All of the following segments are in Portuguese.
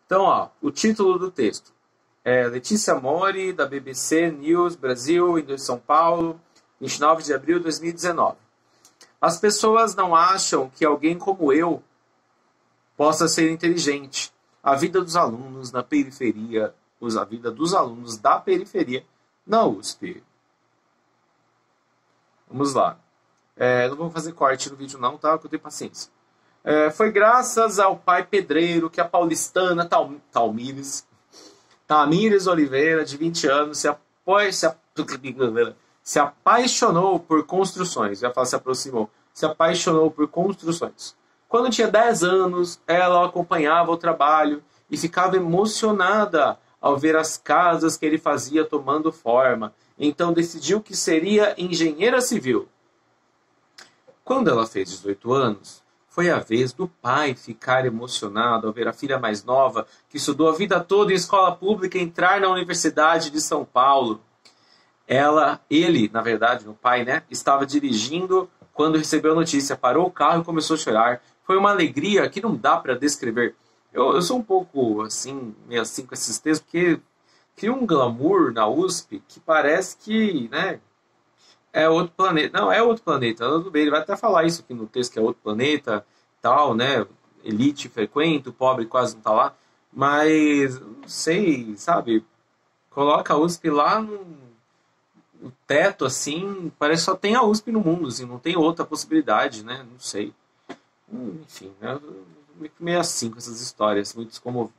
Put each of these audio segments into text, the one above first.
Então, ó, o título do texto é Letícia Mori, da BBC News Brasil, em São Paulo, 29 de abril de 2019. As pessoas não acham que alguém como eu possa ser inteligente. A vida dos alunos na periferia, a vida dos alunos da periferia na USP. Vamos lá. Não vou fazer corte no vídeo não, tá? Porque eu tenho paciência. Foi graças ao pai pedreiro que a paulistana Tamires Oliveira, de 20 anos, se apaixonou por construções. Já falo, se aproximou. Se apaixonou por construções. Quando tinha 10 anos, ela acompanhava o trabalho e ficava emocionada ao ver as casas que ele fazia tomando forma. Então decidiu que seria engenheira civil. Quando ela fez 18 anos, foi a vez do pai ficar emocionado ao ver a filha mais nova, que estudou a vida toda em escola pública, entrar na Universidade de São Paulo. Ele, na verdade, o pai, né, estava dirigindo quando recebeu a notícia, parou o carro e começou a chorar. Foi uma alegria que não dá para descrever. Eu sou um pouco assim, meio assim com esses textos, porque cria um glamour na USP que parece que, né, é outro planeta. Não, é outro planeta. Tudo bem, ele vai até falar isso aqui no texto, que é outro planeta, tal, né? Elite frequenta, o pobre quase não tá lá. Mas, não sei, sabe? Coloca a USP lá no teto, assim, parece que só tem a USP no mundo, assim, não tem outra possibilidade, né? Não sei. Enfim, né? Meio assim com essas histórias,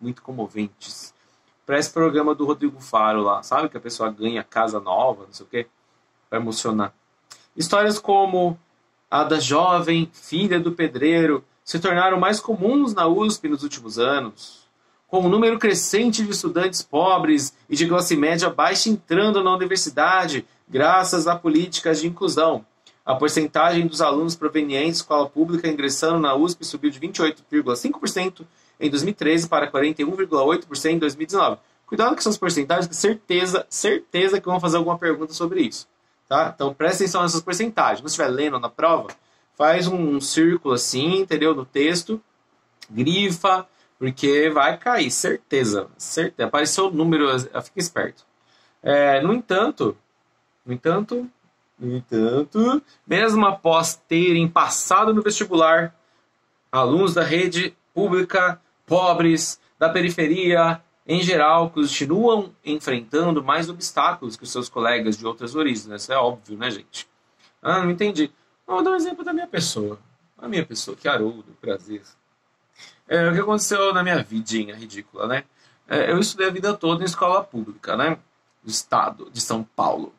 muito comoventes. Parece programa do Rodrigo Faro lá, sabe? Que a pessoa ganha casa nova, não sei o quê. Vai emocionar. Histórias como a da jovem filha do pedreiro se tornaram mais comuns na USP nos últimos anos, com um número crescente de estudantes pobres e de classe média baixa entrando na universidade, graças a políticas de inclusão. A porcentagem dos alunos provenientes de escola pública ingressando na USP subiu de 28,5% em 2013 para 41,8% em 2019. Cuidado com essas porcentagens, que certeza que vão fazer alguma pergunta sobre isso. Tá? Então presta atenção nessas porcentagens. Quando estiver lendo na prova, faz um círculo assim, entendeu? No texto, grifa, porque vai cair, certeza. Apareceu o número, fica esperto. No entanto, mesmo após terem passado no vestibular, alunos da rede pública, pobres, da periferia, em geral, continuam enfrentando mais obstáculos que os seus colegas de outras origens. Né? Isso é óbvio, né, gente? Não entendi. Vou dar um exemplo da minha pessoa. A minha pessoa, que Haroldo, prazer. O que aconteceu na minha vidinha ridícula, né? Eu estudei a vida toda em escola pública, né? Do estado de São Paulo.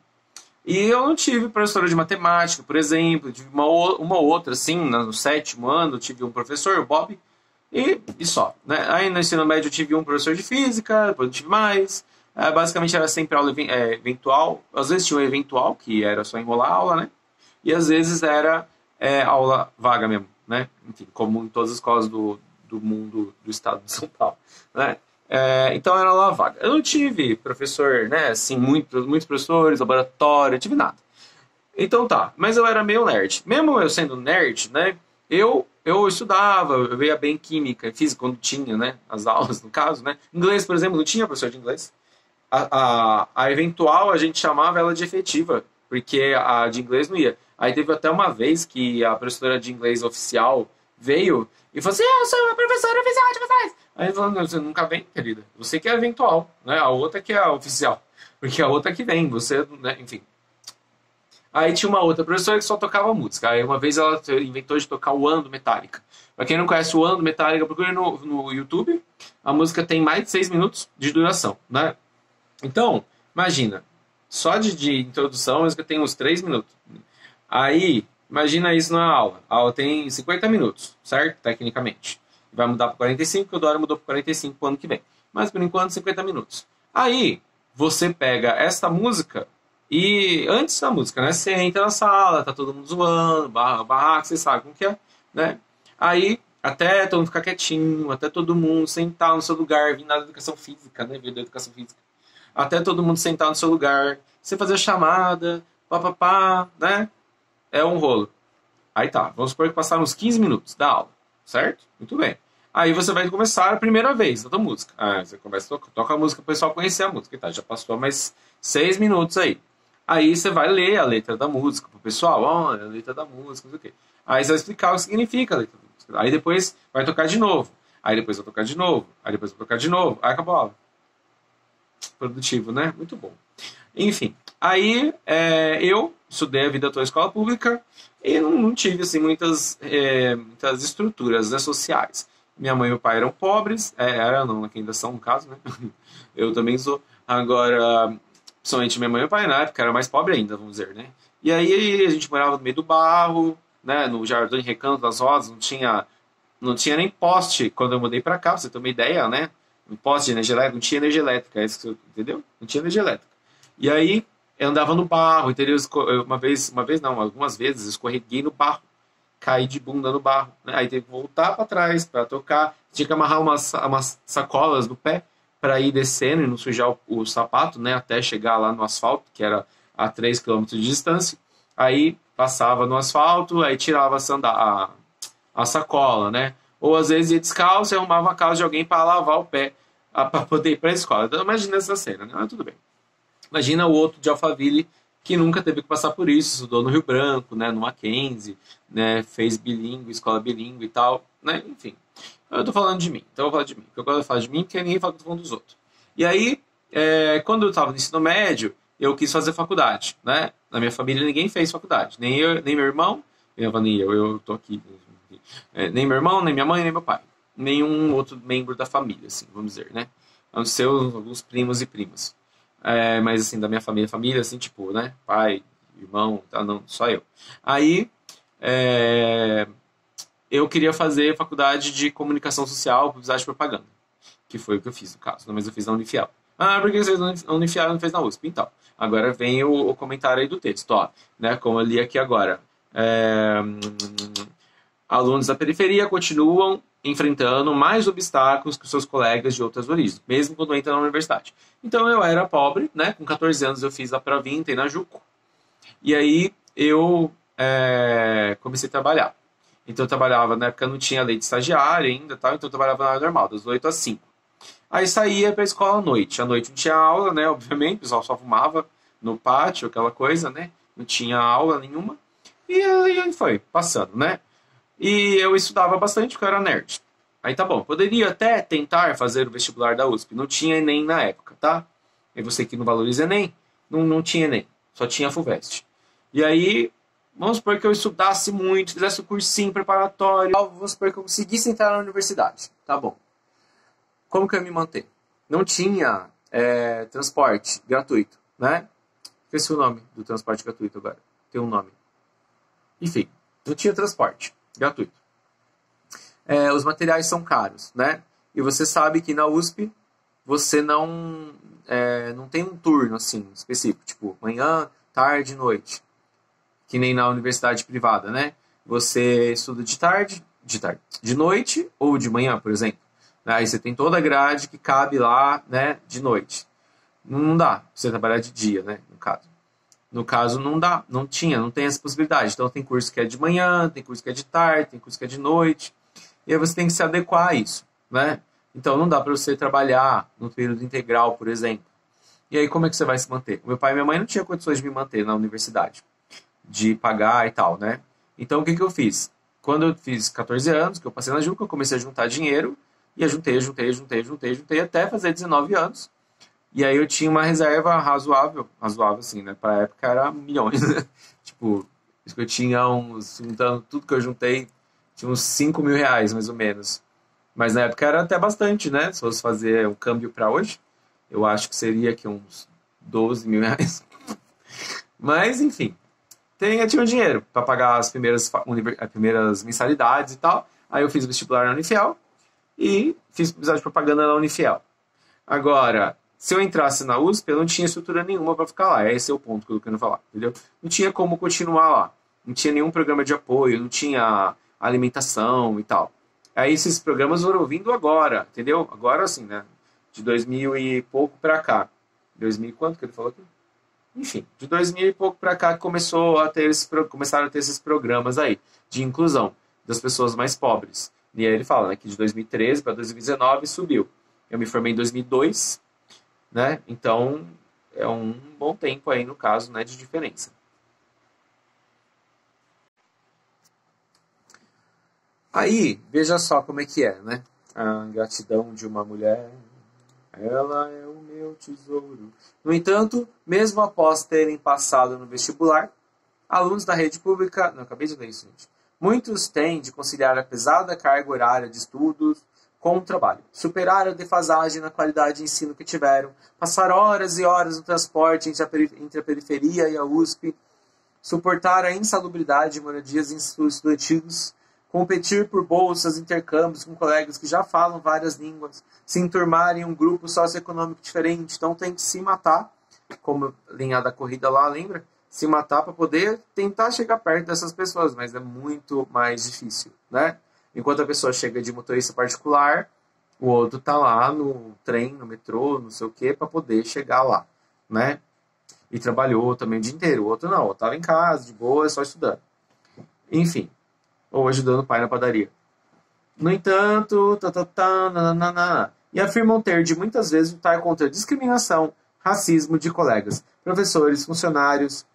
E eu não tive professora de matemática, por exemplo. Eu tive uma outra, assim, no 7º ano, eu tive um professor, o Bob, e só. Né? Aí no ensino médio eu tive um professor de física, depois eu tive mais. Basicamente era sempre aula eventual. Às vezes tinha um eventual, que era só enrolar a aula, né? E às vezes era aula vaga mesmo, né? Enfim, como em todas as escolas do mundo do estado de São Paulo, né? Então era aula vaga. Eu não tive professor, né? Assim, muitos professores, laboratório, eu tive nada. Então tá, mas eu era meio nerd. Mesmo eu sendo nerd, né? Eu estudava, eu ia bem química e física quando tinha, né? As aulas, no caso, né? Inglês, por exemplo, não tinha professor de inglês. A eventual a gente chamava ela de efetiva, porque a de inglês não ia. Aí teve até uma vez que a professora de inglês oficial veio e falou assim: eu sou uma professora oficial de vocês. Aí ele falou: não, você nunca vem, querida. Você que é eventual, né? A outra que é a oficial. Porque a outra que vem, você, né? Enfim. Aí tinha uma outra professora que só tocava música. Aí uma vez ela inventou de tocar o ano do Metallica. Pra quem não conhece o ano do Metallica, procure no YouTube. A música tem mais de 6 minutos de duração, né? Então, imagina, só de introdução a música tem uns 3 minutos. Aí, imagina isso na aula. A aula tem 50 minutos, certo? Tecnicamente. Vai mudar para 45, porque o Dória mudou para 45 pro ano que vem. Mas, por enquanto, 50 minutos. Aí, você pega esta música e, antes da música, né? Você entra na sala, tá todo mundo zoando, barraco, você sabe como que é, né? Aí, até todo mundo ficar quietinho, até todo mundo sentar no seu lugar, vir na educação física, né? Vir da educação física. Até todo mundo sentar no seu lugar, você fazer a chamada, papapá, né? É um rolo. Aí tá, vamos supor que passaram uns 15 minutos da aula, certo? Muito bem. Aí você vai começar a primeira vez da música. Você começa a tocar a música, o pessoal conhecer a música. Tá, já passou mais 6 minutos aí. Aí você vai ler a letra da música pro pessoal. Olha, a letra da música, não sei o quê. Aí você vai explicar o que significa a letra da música. Aí depois vai tocar de novo. Aí depois vai tocar de novo. Aí depois vai tocar de novo. Aí acabou a aula. Produtivo, né? Muito bom. Enfim, aí eu estudei a vida toda em escola pública e não tive assim, muitas estruturas, né, sociais. Minha mãe e meu pai eram pobres, eram não, que ainda são, no caso, né? Eu também sou. Agora, principalmente minha mãe e meu pai, na época, era mais pobre ainda, vamos dizer, né? E aí a gente morava no meio do barro, né, no Jardim Recanto das Rosas, não tinha nem poste quando eu mudei pra cá, pra você ter uma ideia, né? Um poste de energia elétrica, não tinha energia elétrica, entendeu? Não tinha energia elétrica. E aí eu andava no barro, entendeu? Algumas vezes eu escorreguei no barro, caí de bunda no barro, né? Aí teve que voltar para trás para tocar, tinha que amarrar umas sacolas no pé para ir descendo e não sujar o sapato, né? Até chegar lá no asfalto, que era a 3 quilômetros de distância. Aí passava no asfalto, aí tirava a sacola, né? Ou às vezes ia descalço e arrumava a casa de alguém para lavar o pé para poder ir para a escola. Então imagina essa cena, né? Mas tudo bem. Imagina o outro de Alphaville que nunca teve que passar por isso, estudou no Rio Branco, né, no Mackenzie, né, fez bilíngue, escola bilíngue e tal, né, enfim. Eu tô falando de mim, então eu vou falar de mim. Porque eu gosto de falar de mim, porque ninguém fala que eu tô falando dos outros. E aí, quando eu estava no ensino médio, eu quis fazer faculdade, né? Na minha família ninguém fez faculdade, nem eu, nem meu irmão, eu tô aqui, nem meu irmão, nem minha mãe, nem meu pai. Nenhum outro membro da família, assim, vamos dizer, né? A não ser alguns primos e primas. Mas assim, da minha família, assim, tipo, né? Pai, irmão, tá, não, só eu. Aí, eu queria fazer faculdade de comunicação social, publicidade e propaganda. Que foi o que eu fiz, no caso, mas eu fiz na Unifiel. Por que você fez na Unifiel e não fez na USP? Então, agora vem o comentário aí do texto, ó, né? Como eu li aqui agora. Alunos da periferia continuam enfrentando mais obstáculos que seus colegas de outras origens, mesmo quando entram na universidade. Então eu era pobre, né? Com 14 anos eu fiz a provinha, entrei na JUCO. E aí eu comecei a trabalhar. Então eu trabalhava, na época não tinha lei de estagiário ainda, tal, então eu trabalhava na área normal, das 8 às 5. Aí saía para a escola à noite. À noite não tinha aula, né? Obviamente, o pessoal só fumava no pátio, aquela coisa, né? Não tinha aula nenhuma. E aí foi, passando, né? E eu estudava bastante porque eu era nerd. Aí tá bom, poderia até tentar fazer o vestibular da USP. Não tinha Enem na época, tá? E você que não valoriza Enem, não tinha Enem. Só tinha FUVEST. E aí, vamos supor que eu estudasse muito, fizesse o cursinho preparatório. Vamos supor que eu conseguisse entrar na universidade. Tá bom. Como que eu ia me manter? Não tinha transporte gratuito, né? Esqueci o nome do transporte gratuito agora. Tem um nome. Enfim, não tinha transporte gratuito. Os materiais são caros, né? E você sabe que na USP você não tem um turno assim específico, tipo manhã, tarde, noite, que nem na universidade privada, né? Você estuda de noite ou de manhã, por exemplo. Aí você tem toda a grade que cabe lá, né, de noite. Não dá pra você trabalhar de dia, né, no caso. No caso, não dá, não tem essa possibilidade. Então, tem curso que é de manhã, tem curso que é de tarde, tem curso que é de noite. E aí você tem que se adequar a isso, né? Então, não dá para você trabalhar no período integral, por exemplo. E aí, como é que você vai se manter? Meu pai e minha mãe não tinham condições de me manter na universidade, de pagar e tal, né? Então, o que eu fiz? Quando eu fiz 14 anos, que eu passei na JUCO, eu comecei a juntar dinheiro. E eu juntei até fazer 19 anos. E aí eu tinha uma reserva razoável assim, né? Pra época era milhões, né? Tipo, acho que eu tinha juntando tudo que eu juntei, tinha uns 5 mil reais, mais ou menos. Mas na época era até bastante, né? Se fosse fazer um câmbio pra hoje, eu acho que seria aqui uns 12 mil reais. Mas, enfim, tinha um dinheiro pra pagar as primeiras mensalidades e tal. Aí eu fiz o vestibular na Unifiel e fiz publicidade de propaganda na Unifiel. Agora, se eu entrasse na USP, eu não tinha estrutura nenhuma para ficar lá. Esse é o ponto que eu tô querendo falar, entendeu? Não tinha como continuar lá. Não tinha nenhum programa de apoio, não tinha alimentação e tal. Aí esses programas foram vindo agora, entendeu? Agora sim, né? De 2000 e pouco para cá. 2000 quanto que ele falou aqui? Enfim, de 2000 e pouco para cá começaram a ter esses programas aí de inclusão das pessoas mais pobres. E aí ele fala, né, que de 2013 para 2019 subiu. Eu me formei em 2002, né? Então é um bom tempo aí no caso, né, de diferença. Aí, veja só como é que é, né? A ingratidão de uma mulher, ela é o meu tesouro. No entanto, mesmo após terem passado no vestibular, alunos da rede pública... Não, acabei de ler isso, gente. Muitos têm de conciliar a pesada carga horária de estudos com o trabalho, superar a defasagem na qualidade de ensino que tiveram, passar horas e horas no transporte entre a periferia e a USP, suportar a insalubridade de moradias estudantis, competir por bolsas, intercâmbios com colegas que já falam várias línguas, se enturmar em um grupo socioeconômico diferente, então tem que se matar, como linha da corrida lá, lembra? Se matar para poder tentar chegar perto dessas pessoas, mas é muito mais difícil, né? Enquanto a pessoa chega de motorista particular, o outro tá lá no trem, no metrô, não sei o que, para poder chegar lá, né? E trabalhou também o dia inteiro. O outro não, eu estava em casa, de boa, só estudando. Enfim, ou ajudando o pai na padaria. No entanto, e afirmam ter de muitas vezes lutar contra a discriminação, racismo de colegas, professores, funcionários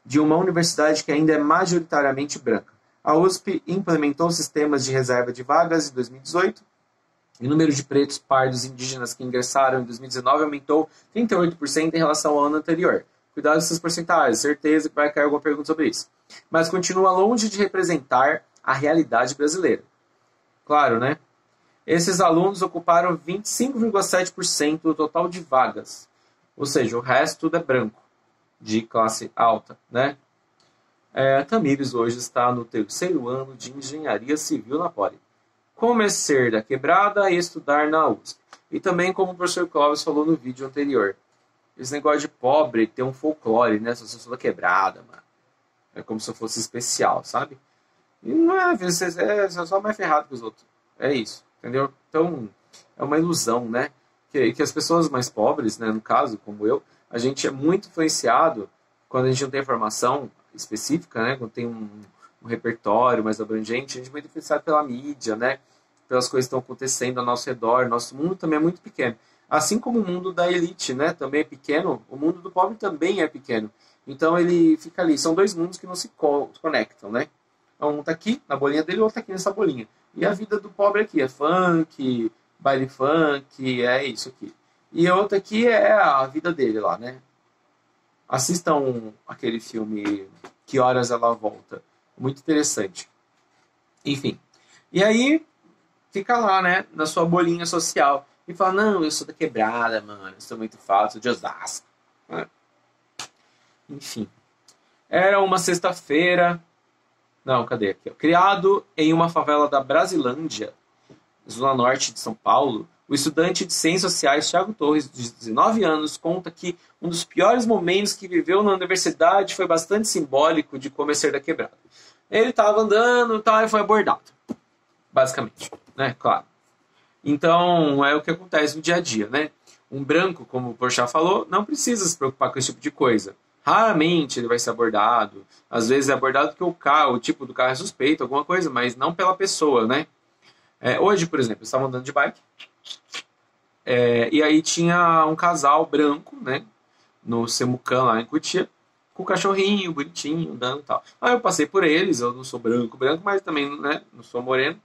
de uma universidade que ainda é majoritariamente branca. A USP implementou sistemas de reserva de vagas em 2018. O número de pretos, pardos e indígenas que ingressaram em 2019 aumentou 38% em relação ao ano anterior. Cuidado com essas porcentagens, certeza que vai cair alguma pergunta sobre isso. Mas continua longe de representar a realidade brasileira. Claro, né? Esses alunos ocuparam 25,7% do total de vagas. Ou seja, o resto tudo é branco, de classe alta, né? Tamires hoje está no terceiro ano de Engenharia Civil na Poli. Como é ser da quebrada e estudar na USP. E também, como o professor Clóvis falou no vídeo anterior, esse negócio de pobre tem um folclore, né? Se eu sou da quebrada, mano. É como se eu fosse especial, sabe? E não é, você é só mais ferrado que os outros. É isso, entendeu? Então, é uma ilusão, né? Que as pessoas mais pobres, né, no caso, como eu, a gente é muito influenciado quando a gente não tem formação específica, né? Quando tem um repertório mais abrangente, a gente é muito influenciado pela mídia, né? Pelas coisas que estão acontecendo ao nosso redor. Nosso mundo também é muito pequeno. Assim como o mundo da elite, né, também é pequeno, o mundo do pobre também é pequeno. Então ele fica ali. São dois mundos que não se conectam, né? Um está aqui, na bolinha dele, o outro está aqui nessa bolinha. E a vida do pobre aqui é funk, baile funk, é isso aqui. E a outra aqui é a vida dele lá, né? Assistam aquele filme Que Horas Ela Volta. Muito interessante. Enfim. E aí, fica lá, né? Na sua bolinha social. E fala, não, eu sou da quebrada, mano. Eu sou muito falso, de Osasco. Enfim. Era uma sexta-feira. Não, cadê aqui? Criado em uma favela da Brasilândia, zona norte de São Paulo, o estudante de Ciências Sociais Thiago Torres, de 19 anos, conta que um dos piores momentos que viveu na universidade foi bastante simbólico de como é ser da quebrada. Ele estava andando e foi abordado, basicamente, né? Claro. Então, é o que acontece no dia a dia, né? Um branco, como o Porchat falou, não precisa se preocupar com esse tipo de coisa. Raramente ele vai ser abordado. Às vezes é abordado porque o tipo do carro é suspeito, alguma coisa, mas não pela pessoa, né? Hoje, por exemplo, eu estava andando de bike e aí tinha um casal branco, né? No Semucan, lá em Cotia, com o cachorrinho bonitinho, andando e tal. Aí eu passei por eles, eu não sou branco, mas também, né? Não sou moreno.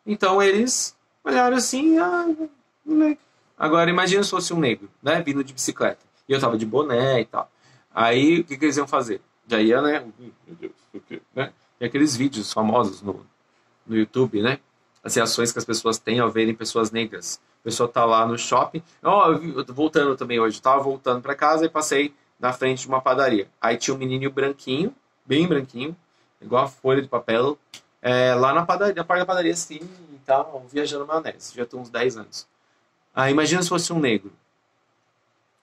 Então eles olharam assim, né? Agora imagina se fosse um negro, né? Vindo de bicicleta. E eu tava de boné e tal. Aí, o que eles iam fazer? Já ia, né? Meu Deus, o quê? Né? E aqueles vídeos famosos no YouTube, né? As reações que as pessoas têm ao verem pessoas negras. A pessoa tá lá no shopping. Eu tô voltando também hoje. Eu tava voltando para casa e passei na frente de uma padaria. Aí tinha um menininho branquinho, bem branquinho, igual a folha de papel, lá na padaria, na parte da padaria assim, e tal, viajando na maionese. Já tem uns 10 anos. Aí imagina se fosse um negro.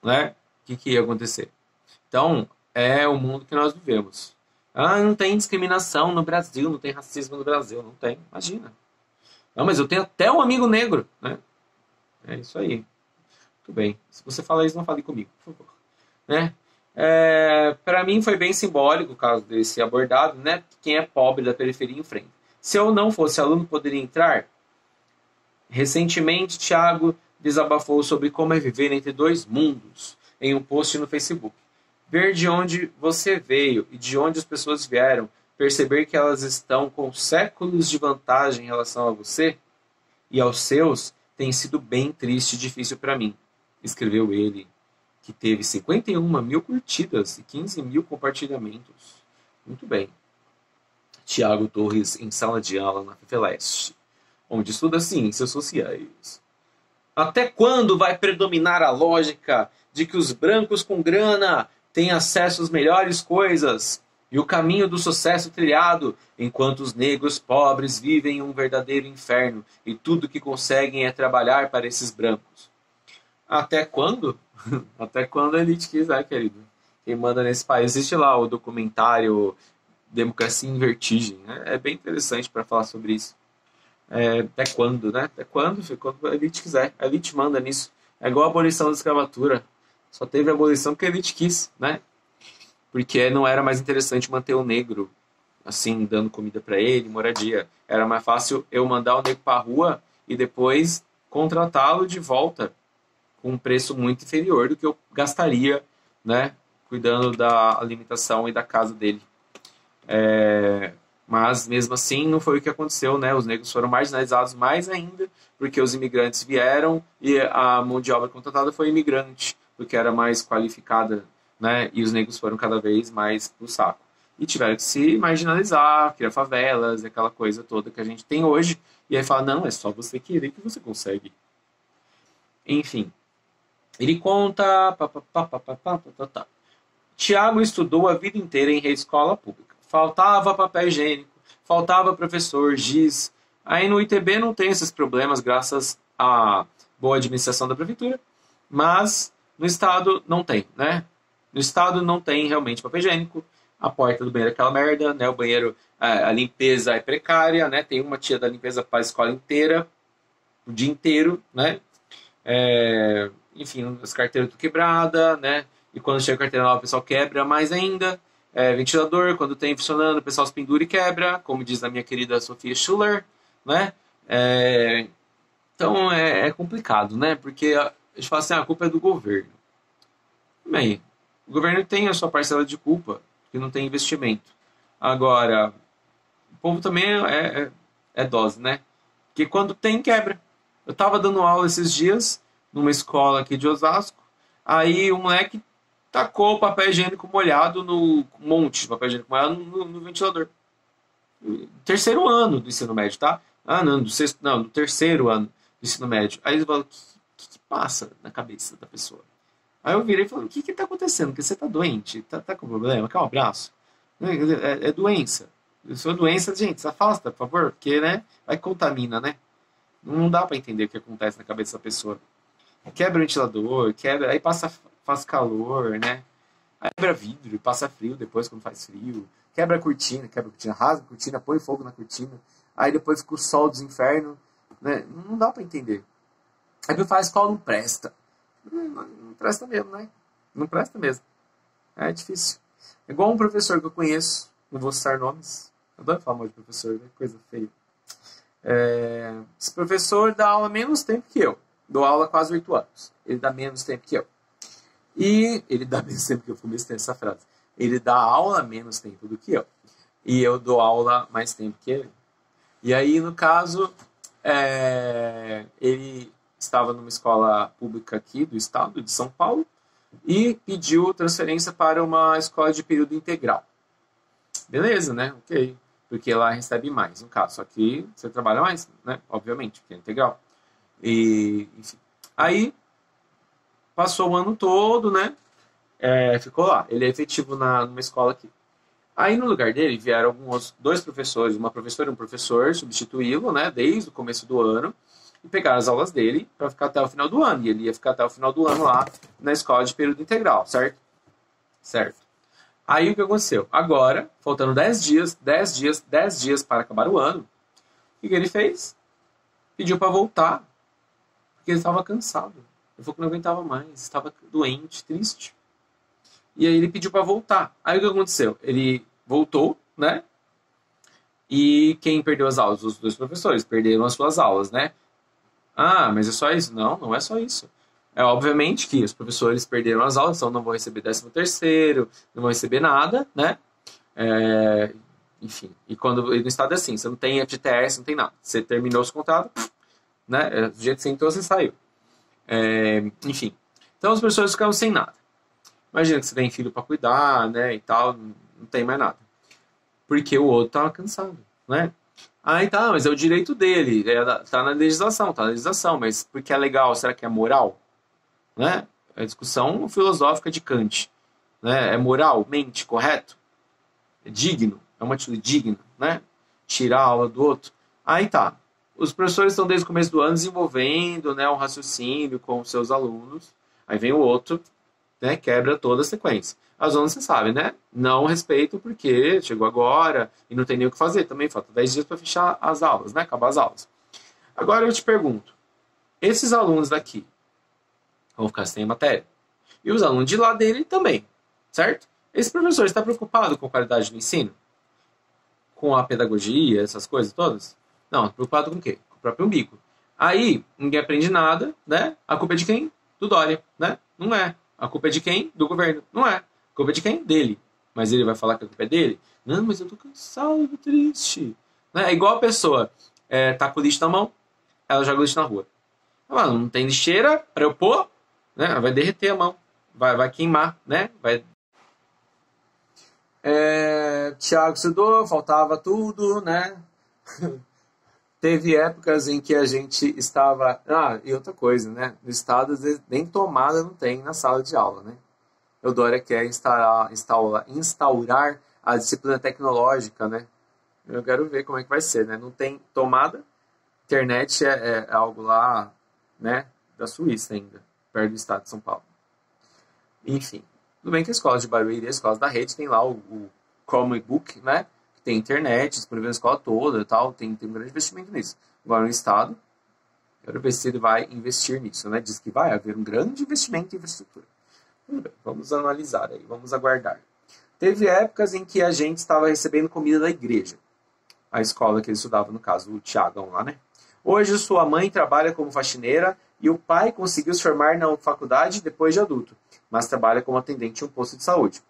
Né? O que ia acontecer? Então, é o mundo que nós vivemos. Não tem discriminação no Brasil, não tem racismo no Brasil. Não tem, imagina. Não, mas eu tenho até um amigo negro, né? É isso aí. Tudo bem. Se você falar isso, não fale comigo, por favor. Né? Para mim foi bem simbólico o caso desse abordado, né? Quem é pobre da periferia enfrenta. Se eu não fosse aluno, poderia entrar? Recentemente, Tiago desabafou sobre como é viver entre dois mundos em um post no Facebook. Ver de onde você veio e de onde as pessoas vieram, perceber que elas estão com séculos de vantagem em relação a você e aos seus, tem sido bem triste e difícil para mim, escreveu ele, que teve 51.000 curtidas e 15.000 compartilhamentos. Muito bem. Tiago Torres em sala de aula na FEFELESTE, onde estuda ciências sociais. Até quando vai predominar a lógica de que os brancos com grana têm acesso às melhores coisas e o caminho do sucesso trilhado, enquanto os negros pobres vivem um verdadeiro inferno e tudo que conseguem é trabalhar para esses brancos? Até quando? Até quando a elite quiser, querido. Quem manda nesse país, existe lá o documentário Democracia em Vertigem. É bem interessante para falar sobre isso. Até quando, né? Até quando? Quando a elite quiser. A elite manda nisso. É igual a abolição da escravatura. Só teve a abolição porque a elite quis, né? Porque não era mais interessante manter o negro, assim, dando comida para ele, moradia. Era mais fácil eu mandar o negro para a rua e depois contratá-lo de volta com um preço muito inferior do que eu gastaria, né? Cuidando da alimentação e da casa dele. Mas, mesmo assim, não foi o que aconteceu, né? Os negros foram marginalizados mais ainda, porque os imigrantes vieram e a mão de obra contratada foi imigrante, porque era mais qualificada, né? E os negros foram cada vez mais pro saco. E tiveram que se marginalizar, criar favelas, aquela coisa toda que a gente tem hoje. E aí fala, não, é só você querer que você consegue. Enfim. Ele conta... Tiago estudou a vida inteira em escola pública. Faltava papel higiênico, faltava professor, giz. Aí no ITB não tem esses problemas, graças à boa administração da prefeitura. Mas no estado não tem, né? No estado não tem realmente papel higiênico. A porta do banheiro é aquela merda, né? O banheiro, a limpeza é precária, né? Tem uma tia da limpeza para a escola inteira, o dia inteiro, né? Enfim, as carteiras tudo quebradas, né? E quando chega a carteira nova, o pessoal quebra mais ainda. Ventilador, quando tem funcionando, o pessoal se pendura e quebra, como diz a minha querida Sofia Schuller, né? Então é complicado, né? Porque a gente fala assim, a culpa é do governo. Bem, o governo tem a sua parcela de culpa, porque não tem investimento. Agora, o povo também é dose, né? Porque quando tem, quebra. Eu estava dando aula esses dias, numa escola aqui de Osasco, aí o moleque tacou o papel higiênico molhado no monte de papel higiênico molhado no ventilador. Terceiro ano do ensino médio, tá? Não, do terceiro ano do ensino médio. Aí ele falou, o que passa na cabeça da pessoa? Aí eu virei e falei, o que tá acontecendo? Porque você tá doente? Tá com problema? Quer um abraço? É doença. Se for doença, gente, se afasta, por favor, porque, né, vai que contamina, né? Não dá pra entender o que acontece na cabeça da pessoa. Quebra o ventilador, aí faz calor, né? Aí quebra vidro, passa frio depois quando faz frio. Quebra a cortina, rasga a cortina, põe fogo na cortina. Aí depois fica o sol dos infernos, né? Não dá pra entender. Aí fala, a escola não presta. Não presta mesmo, né? Não presta mesmo. É difícil. É igual um professor que eu conheço, não vou citar nomes. Eu adoro falar mal de professor, né? Coisa feia. Esse professor dá aula menos tempo que eu. Dou aula há quase 8 anos. Ele dá menos tempo que eu. E ele dá menos tempo que eu, comecei essa frase. Ele dá aula menos tempo do que eu. E eu dou aula mais tempo que ele. E aí, no caso, ele estava numa escola pública aqui do estado de São Paulo e pediu transferência para uma escola de período integral. Beleza, né? Ok. Porque lá recebe mais, no caso. Só que você trabalha mais, né? Obviamente, porque é integral. E, enfim. Aí, passou o ano todo, né? Ficou lá. Ele é efetivo numa escola aqui. Aí, no lugar dele, vieram dois professores, uma professora e um professor, substituí-lo, né? Desde o começo do ano. E pegaram as aulas dele para ficar até o final do ano. E ele ia ficar até o final do ano lá na escola de período integral, certo? Certo. Aí, o que aconteceu? Agora, faltando 10 dias para acabar o ano, o que ele fez? Pediu para voltar, porque ele estava cansado. Ele falou que não aguentava mais, estava doente, triste. E aí ele pediu para voltar. Aí o que aconteceu? Ele voltou, né? E quem perdeu as aulas? Os dois professores perderam as suas aulas, né? Ah, mas é só isso? Não, não é só isso. É obviamente que os professores perderam as aulas, então não vão receber 13º, não vão receber nada, né? É, enfim, e no estado é assim, você não tem FGTS, não tem nada. Você terminou os contratos, né? Do jeito que você entrou, você saiu. Enfim, então os professores ficaram sem nada. Imagina que você tem filho para cuidar, né, e tal, não tem mais nada. Porque o outro tava cansado, né? Aí tá, mas é o direito dele, tá na legislação, mas porque é legal, será que é moral? Né? É a discussão filosófica de Kant. Né? É moralmente correto? É digno? É uma atitude digna? Né? Tirar a aula do outro? Aí tá. Os professores estão desde o começo do ano desenvolvendo, né, um raciocínio com os seus alunos. Aí vem o outro, né, quebra toda a sequência. As alunos, você sabe, né? Não respeitam porque chegou agora e não tem nem o que fazer. Também falta 10 dias para fechar as aulas, né? Acabar as aulas. Agora eu te pergunto, esses alunos daqui vão ficar sem matéria? E os alunos de lá dele também, certo? Esse professor está preocupado com a qualidade do ensino? Com a pedagogia, essas coisas todas? Não, preocupado com o quê? Com o próprio umbigo. Aí, ninguém aprende nada, né? A culpa é de quem? Do Dória, né? Não é. A culpa é de quem? Do governo. Não é. A culpa é de quem? Dele. Mas ele vai falar que a culpa é dele? Não, mas eu tô cansado, eu tô triste. Né? É igual a pessoa tá com o lixo na mão, ela joga o lixo na rua. Ah, não tem lixeira para eu pôr, né? Vai derreter a mão, vai queimar, né? Tiago estudou, faltava tudo, né? Teve épocas em que a gente estava... Ah, e outra coisa, né? No estado, às vezes, nem tomada não tem na sala de aula, né? O Dória quer instaurar a disciplina tecnológica, né? Eu quero ver como é que vai ser, né? Não tem tomada, internet é algo lá, né? Da Suíça ainda, perto do estado de São Paulo. Enfim, tudo bem que as escolas de Barueri, as escolas da rede, tem lá o Chromebook, né? Que tem internet disponível na escola toda e tal, tem um grande investimento nisso. Agora no estado, quero ver se ele vai investir nisso, né? Diz que vai haver um grande investimento em infraestrutura. Vamos analisar aí, vamos aguardar. Teve épocas em que a gente estava recebendo comida da igreja. A escola que ele estudava, no caso, o Tiagão lá, né? Hoje sua mãe trabalha como faxineira e o pai conseguiu se formar na faculdade depois de adulto, mas trabalha como atendente em um posto de saúde.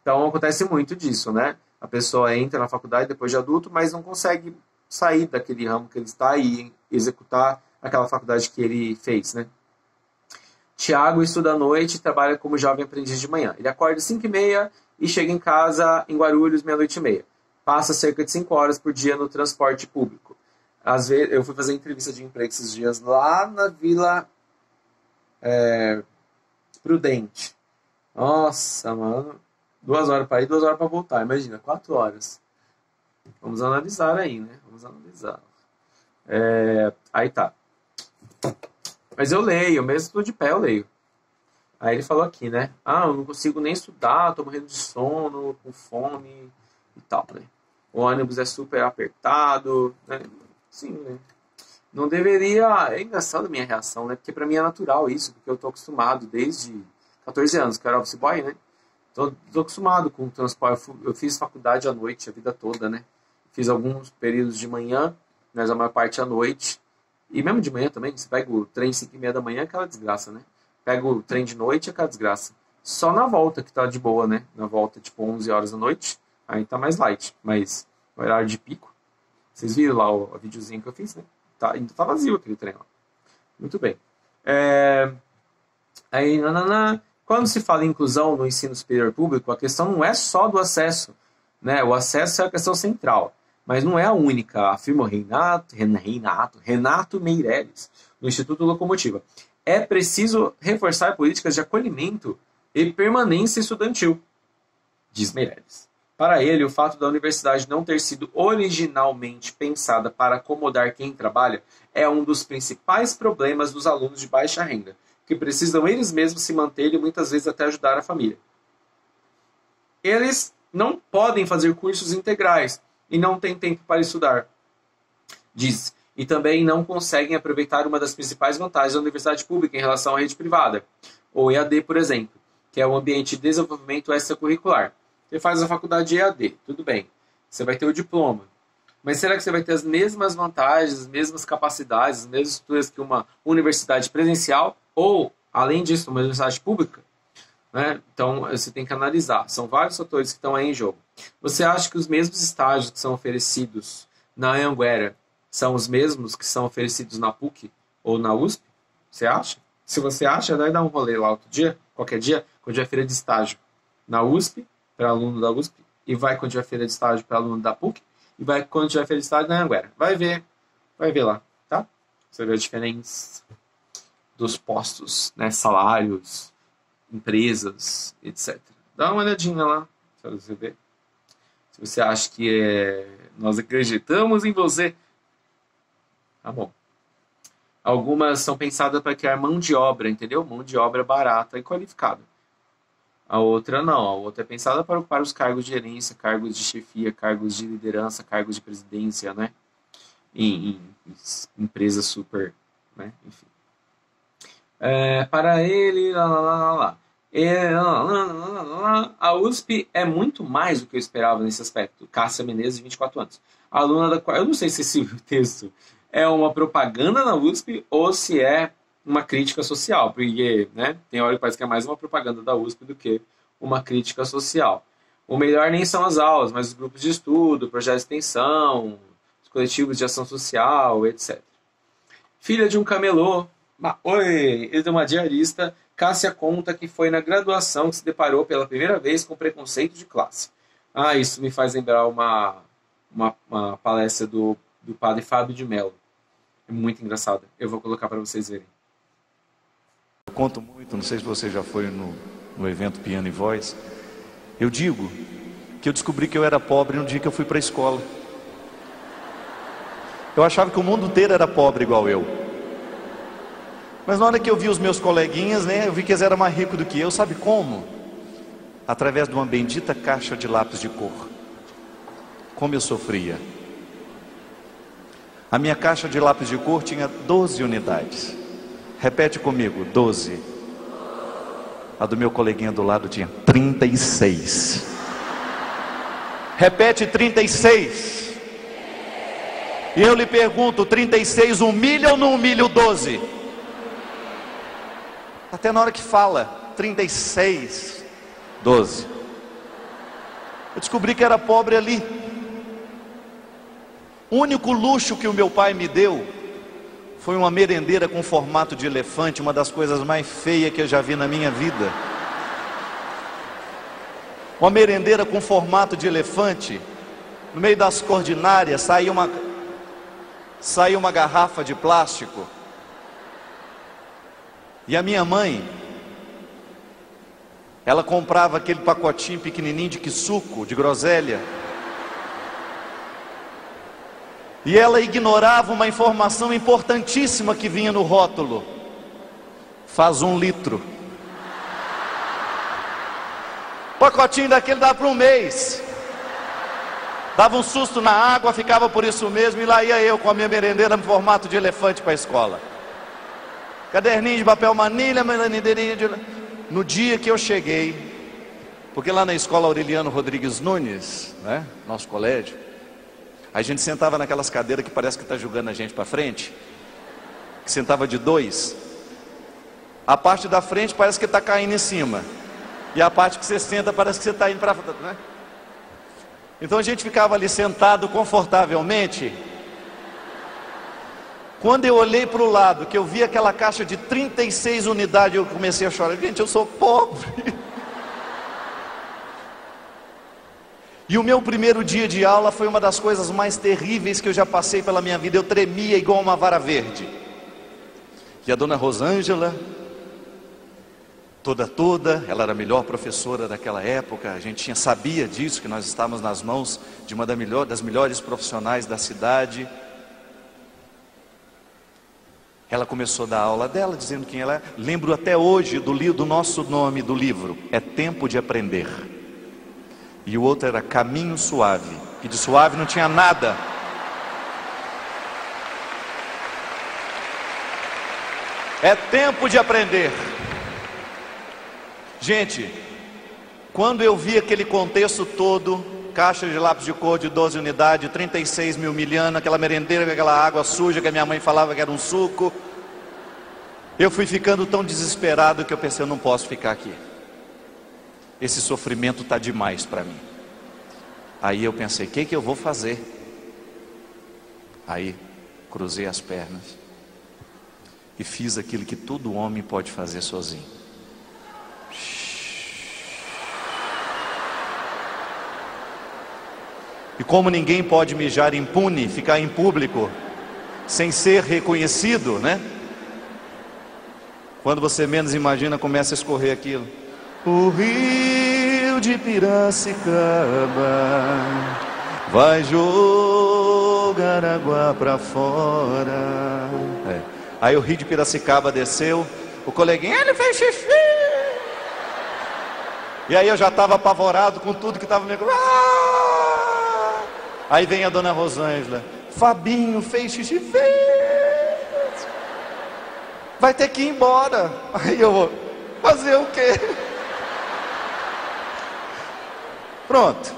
Então acontece muito disso, né? A pessoa entra na faculdade depois de adulto, mas não consegue sair daquele ramo que ele está e executar aquela faculdade que ele fez, né? Tiago estuda à noite e trabalha como jovem aprendiz de manhã. Ele acorda às 5h30 e chega em casa em Guarulhos, 00:30. Passa cerca de 5 horas por dia no transporte público. Às vezes, eu fui fazer entrevista de emprego esses dias lá na Vila Prudente. Nossa, mano. 2 horas para ir, 2 horas para voltar. Imagina, 4 horas. Vamos analisar aí, né? Vamos analisar. Aí tá. Mas eu leio, mesmo estou de pé, eu leio. Aí ele falou aqui, né? Ah, eu não consigo nem estudar, tô morrendo de sono, com fome e tal, né? O ônibus é super apertado, né? Sim, né? Não deveria... É engraçado a minha reação, né? Porque pra mim é natural isso, porque eu tô acostumado desde 14 anos, que eu era office boy, né? Tô acostumado com o transporte. Eu fiz faculdade à noite a vida toda, né? Fiz alguns períodos de manhã, mas a maior parte à noite. E mesmo de manhã também, você pega o trem 5h30 da manhã, é aquela desgraça, né? Pega o trem de noite, é aquela desgraça. Só na volta que tá de boa, né? Na volta, tipo, 11 horas da noite, aí tá mais light. Mas no horário de pico, vocês viram lá o videozinho que eu fiz, né? Ainda tá vazio aquele trem lá. Muito bem. Aí, quando se fala em inclusão no ensino superior público, a questão não é só do acesso, né? O acesso é a questão central. Mas não é a única, afirma o Renato Meireles, no Instituto Locomotiva. É preciso reforçar políticas de acolhimento e permanência estudantil, diz Meireles. Para ele, o fato da universidade não ter sido originalmente pensada para acomodar quem trabalha é um dos principais problemas dos alunos de baixa renda, que precisam eles mesmos se manter e muitas vezes até ajudar a família. Eles não podem fazer cursos integrais e não têm tempo para estudar, diz. E também não conseguem aproveitar uma das principais vantagens da universidade pública em relação à rede privada, ou EAD, por exemplo, que é o ambiente de desenvolvimento extracurricular. Você faz a faculdade EAD, tudo bem. Você vai ter o diploma. Mas será que você vai ter as mesmas vantagens, as mesmas capacidades, as mesmas estruturas que uma universidade presencial ou, além disso, uma universidade pública? Né? Então, você tem que analisar. São vários fatores que estão aí em jogo. Você acha que os mesmos estágios que são oferecidos na Anhanguera são os mesmos que são oferecidos na PUC ou na USP? Você acha? Se você acha, vai dar um rolê lá outro dia, qualquer dia, quando tiver feira de estágio na USP, para aluno da USP, e vai quando tiver feira de estágio para aluno da PUC, e vai quando tiver feira de estágio na Anhanguera. Vai ver lá, tá? Você vê a diferença dos postos, né? Salários, empresas, etc. Dá uma olhadinha lá, para você ver. Se você acha que nós acreditamos em você, tá bom. Algumas são pensadas para criar mão de obra, entendeu? Mão de obra barata e qualificada. A outra não, a outra é pensada para ocupar os cargos de gerência, cargos de chefia, cargos de liderança, cargos de presidência, né? Em empresas super, né? Enfim. Para ele, a USP é muito mais do que eu esperava nesse aspecto. Cássia Menezes, de 24 anos. Aluna da qual, eu não sei se esse texto é uma propaganda na USP ou se é uma crítica social, porque, né, tem hora que parece que é mais uma propaganda da USP do que uma crítica social. O melhor nem são as aulas, mas os grupos de estudo, projetos de extensão, os coletivos de ação social, etc. Filha de um camelô, e de uma diarista, Cássia conta que foi na graduação que se deparou pela primeira vez com preconceito de classe. Isso me faz lembrar uma palestra do padre Fábio de Mello. É muito engraçada. Eu vou colocar para vocês verem. Eu conto muito, não sei se você já foi no evento Piano e Voz. Eu digo que eu descobri que eu era pobre no dia que eu fui para a escola. Eu achava que o mundo inteiro era pobre igual eu. Mas na hora que eu vi os meus coleguinhas, né, eu vi que eles eram mais ricos do que eu. Sabe como? Através de uma bendita caixa de lápis de cor. Como eu sofria. A minha caixa de lápis de cor tinha 12 unidades. Repete comigo, 12. A do meu coleguinha do lado tinha 36. Repete, 36. E eu lhe pergunto, 36 humilha ou não humilha o 12? Até na hora que fala, 36, 12. Eu descobri que era pobre ali. O único luxo que o meu pai me deu foi uma merendeira com formato de elefante, uma das coisas mais feias que eu já vi na minha vida. Uma merendeira com formato de elefante, no meio das cordinárias saiu uma garrafa de plástico. E a minha mãe, ela comprava aquele pacotinho pequenininho de quisuco, de groselha. E ela ignorava uma informação importantíssima que vinha no rótulo. Faz 1 litro. Pacotinho daquele dava para um mês. Dava um susto na água, ficava por isso mesmo. E lá ia eu com a minha merendeira no formato de elefante para a escola. Caderninho de papel manilha, no dia que eu cheguei, porque lá na escola Aureliano Rodrigues Nunes, né, nosso colégio, a gente sentava naquelas cadeiras que parece que está jogando a gente para frente, que sentava de 2. A parte da frente parece que está caindo em cima, e a parte que você senta parece que você está indo para frente, né? Então a gente ficava ali sentado confortavelmente. Quando eu olhei para o lado, que eu vi aquela caixa de 36 unidades, eu comecei a chorar. Gente, eu sou pobre. E o meu primeiro dia de aula foi uma das coisas mais terríveis que eu já passei pela minha vida. Eu tremia igual uma vara verde. E a dona Rosângela, toda, ela era a melhor professora daquela época. A gente sabia disso, que nós estávamos nas mãos de uma das melhores profissionais da cidade. Ela começou a dar a aula dela, dizendo quem ela é. Lembro até hoje do nosso nome do livro. É Tempo de Aprender. E o outro era Caminho Suave. Que de suave não tinha nada. É tempo de aprender. Gente, quando eu vi aquele contexto todo, caixa de lápis de cor de 12 unidades, 36 mil miliano, aquela merendeira com aquela água suja que a minha mãe falava que era um suco. Eu fui ficando tão desesperado que eu pensei, eu não posso ficar aqui. Esse sofrimento está demais para mim. Aí eu pensei, o que eu vou fazer? Aí cruzei as pernas e fiz aquilo que todo homem pode fazer sozinho. E como ninguém pode mijar impune, ficar em público, sem ser reconhecido, né? Quando você menos imagina, começa a escorrer aquilo. O rio de Piracicaba vai jogar água pra fora. Aí o rio de Piracicaba desceu, o coleguinha, ele fez xixi. E aí eu já estava apavorado com tudo que estava me... Aí vem a dona Rosângela, Fabinho fez xixi, fez. Vai ter que ir embora. Aí eu vou fazer o quê? Pronto.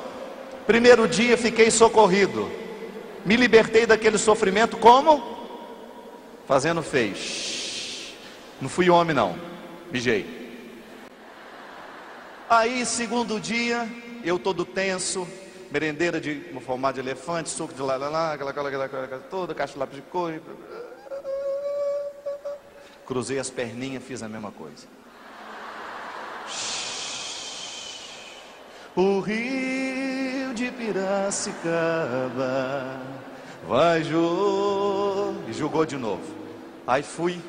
Primeiro dia fiquei socorrido. Me libertei daquele sofrimento como? Fazendo fez. Não fui homem não, mijei. Aí segundo dia, eu todo tenso, merendeira de formato de elefante, suco de lá, aquela toda, caixa de lápis de cor. Cruzei as perninhas, fiz a mesma coisa. O rio de Piracicaba vai e jogou de novo. Aí fui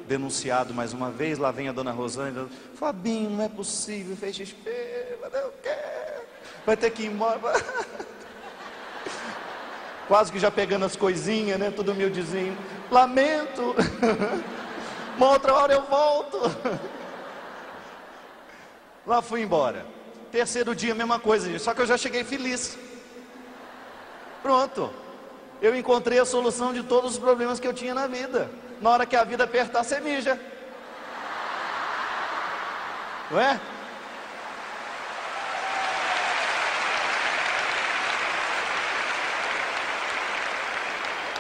denunciado mais uma vez. Lá vem a dona Rosângela, Fabinho, não é possível, fez XP, vai ter que ir embora. Quase que já pegando as coisinhas, né, tudo humildezinho. Lamento. Uma outra hora eu volto. Lá fui embora. Terceiro dia, mesma coisa, só que eu já cheguei feliz. Pronto. Eu encontrei a solução de todos os problemas que eu tinha na vida. Na hora que a vida apertar, você mija. Não é?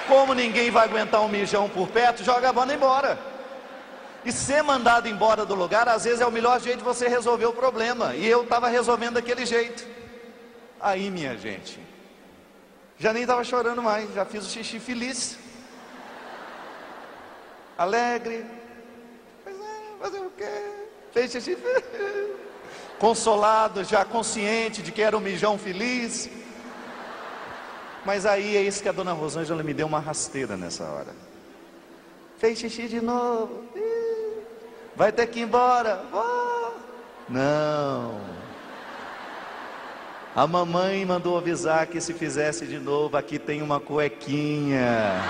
Como ninguém vai aguentar um mijão por perto, joga a banda embora. E ser mandado embora do lugar, às vezes é o melhor jeito de você resolver o problema. E eu estava resolvendo daquele jeito. Aí, minha gente, já nem estava chorando mais, já fiz o xixi feliz, alegre. Pois é, fazer o quê? Fez xixi feliz. Consolado, já consciente de que era um mijão feliz. Mas aí é isso que a dona Rosângela me deu uma rasteira nessa hora. Fez xixi de novo. Vai ter que ir embora. Oh. Não. A mamãe mandou avisar que se fizesse de novo, aqui tem uma cuequinha.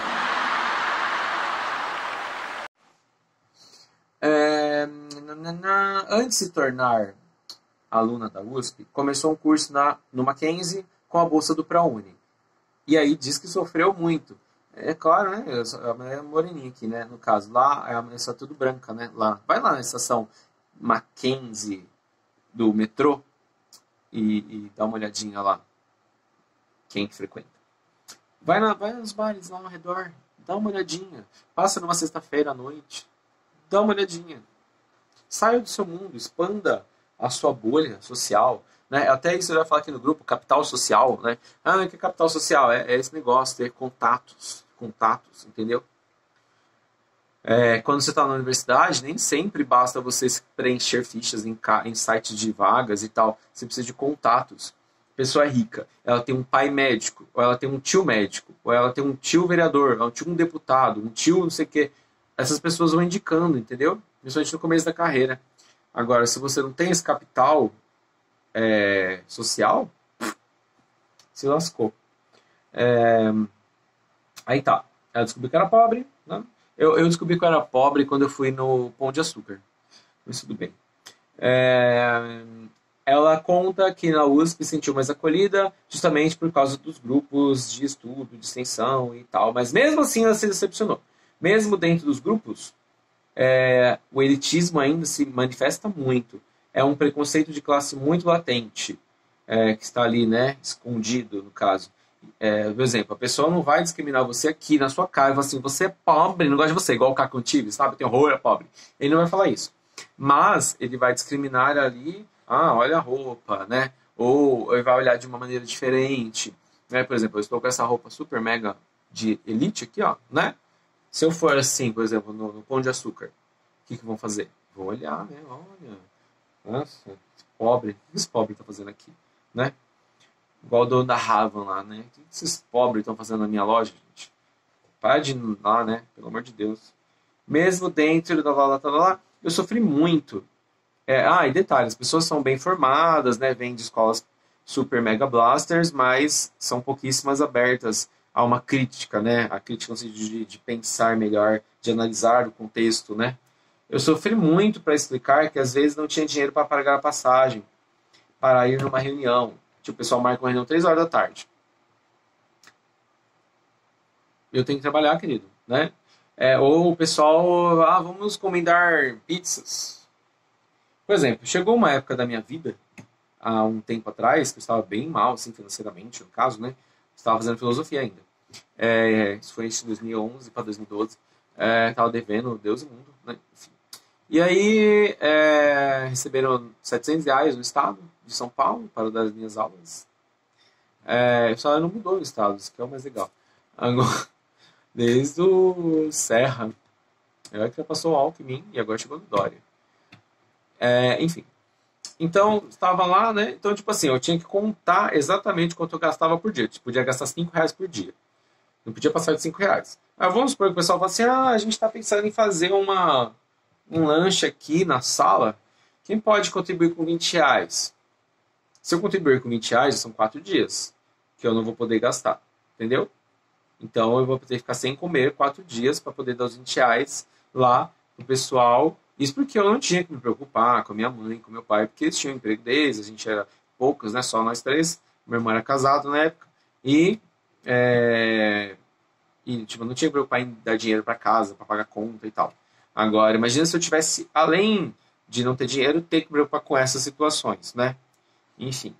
Antes de se tornar aluna da USP, começou um curso no Mackenzie com a bolsa do ProUni. E aí diz que sofreu muito. É claro, né? É moreninha aqui, né? No caso, lá é só tudo branca, né? Lá. Vai lá na estação Mackenzie do metrô e dá uma olhadinha lá. Quem que frequenta. Vai nos bares lá ao redor. Dá uma olhadinha. Passa numa sexta-feira à noite. Dá uma olhadinha. Saia do seu mundo. Expanda a sua bolha social. Né? Até isso eu já falar aqui no grupo, capital social, né? O que é capital social? É esse negócio, ter contatos, entendeu? Quando você está na universidade, nem sempre basta você preencher fichas em sites de vagas e tal. Você precisa de contatos. A pessoa é rica, ela tem um pai médico, ou ela tem um tio médico, ou ela tem um tio vereador, um deputado, um tio não sei o quê. Essas pessoas vão indicando, entendeu? Principalmente no começo da carreira. Agora, se você não tem esse capital social, se lascou. Aí tá, ela descobriu que era pobre, né? Eu descobri que eu era pobre quando eu fui no Pão de Açúcar, mas tudo bem. Ela conta que na USP se sentiu mais acolhida justamente por causa dos grupos de estudo, de extensão e tal, mas mesmo assim ela se decepcionou. Mesmo dentro dos grupos, o elitismo ainda se manifesta muito. É um preconceito de classe muito latente. que está ali, né, escondido, no caso. Por exemplo, a pessoa não vai discriminar você aqui na sua cara e falar assim, você é pobre, não gosta de você, igual o Caco Antibes, sabe? Tem horror, é pobre. Ele não vai falar isso. Mas ele vai discriminar ali, olha a roupa, né? Ou ele vai olhar de uma maneira diferente. Né? Por exemplo, eu estou com essa roupa super mega de elite aqui, ó, né? Se eu for assim, por exemplo, no Pão de Açúcar, o que vão fazer? Vão olhar, né? Olha, nossa, esse pobre, o que esse pobre está fazendo aqui, né? Igual o dono da Ravan lá, né? O que esses pobres estão fazendo na minha loja, gente? Para de ir lá, né? Pelo amor de Deus. Mesmo dentro da lá, eu sofri muito. E detalhe, as pessoas são bem formadas, né? Vêm de escolas super mega blasters, mas são pouquíssimas abertas a uma crítica, né? A crítica no sentido de pensar melhor, de analisar o contexto, né? Eu sofri muito para explicar que às vezes não tinha dinheiro para pagar a passagem, para ir numa reunião. Tipo, o pessoal marca uma reunião 3 horas da tarde. Eu tenho que trabalhar, querido, né? Ou o pessoal, vamos encomendar pizzas. Por exemplo, chegou uma época da minha vida, há um tempo atrás, que eu estava bem mal, assim, financeiramente, no caso, né? Estava fazendo filosofia ainda. Isso foi de 2011 para 2012. Estava devendo Deus e mundo, né? Enfim. E aí, receberam R$700 no estado de São Paulo para dar as minhas aulas. O salário não mudou no estado, isso que é o mais legal. Agora, desde o Serra, que já passou o Alckmin e agora chegou no Dória. Enfim. Então, estava lá, né? Então, tipo assim, eu tinha que contar exatamente quanto eu gastava por dia. Tipo, podia gastar R$5 por dia. Não podia passar de R$5. Vamos supor que o pessoal fala assim, a gente está pensando em fazer um lanche aqui na sala. Quem pode contribuir com R$20? Se eu contribuir com R$20, são 4 dias que eu não vou poder gastar. Entendeu? Então, eu vou ter que ficar sem comer 4 dias para poder dar os R$20 lá pro pessoal. Isso porque eu não tinha que me preocupar com a minha mãe, com meu pai, porque eles tinham emprego deles, a gente era poucos, né? Só nós 3. Meu irmão era casado na época. E tipo, eu não tinha que me preocupar em dar dinheiro para casa, para pagar conta e tal. Agora, imagina se eu tivesse, além de não ter dinheiro, ter que me preocupar com essas situações, né? Enfim,